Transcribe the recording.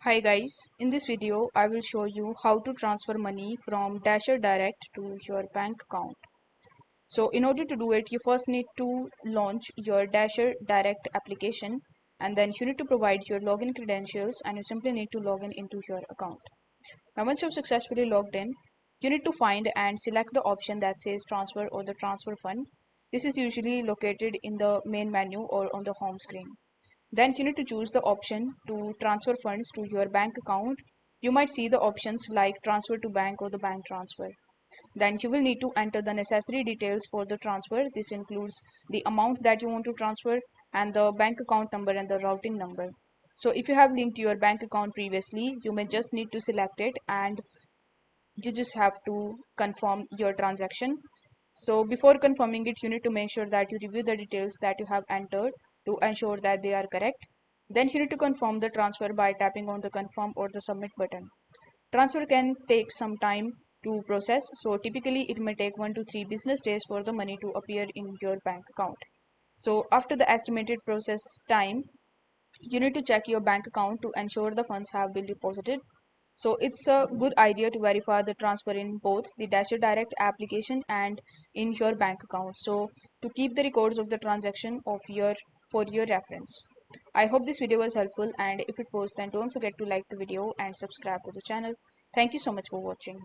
Hi guys, in this video I will show you how to transfer money from Dasher Direct to your bank account. So in order to do it, you first need to launch your Dasher Direct application, and then you need to provide your login credentials, and you simply need to log in into your account. Now once you've successfully logged in, you need to find and select the option that says transfer or the transfer fund. This is usually located in the main menu or on the home screen. Then you need to choose the option to transfer funds to your bank account. You might see the options like transfer to bank or the bank transfer. Then you will need to enter the necessary details for the transfer. This includes the amount that you want to transfer and the bank account number and the routing number. So if you have linked your bank account previously, you may just need to select it and you just have to confirm your transaction. So before confirming it, you need to make sure that you review the details that you have entered to ensure that they are correct. Then you need to confirm the transfer by tapping on the confirm or the submit button. Transfer can take some time to process, so typically it may take 1 to 3 business days for the money to appear in your bank account. So after the estimated process time, you need to check your bank account to ensure the funds have been deposited. So it's a good idea to verify the transfer in both the Dasher Direct application and in your bank account. So to keep the records of the transaction of your for your reference. I hope this video was helpful, and if it was, then don't forget to like the video and subscribe to the channel. Thank you so much for watching.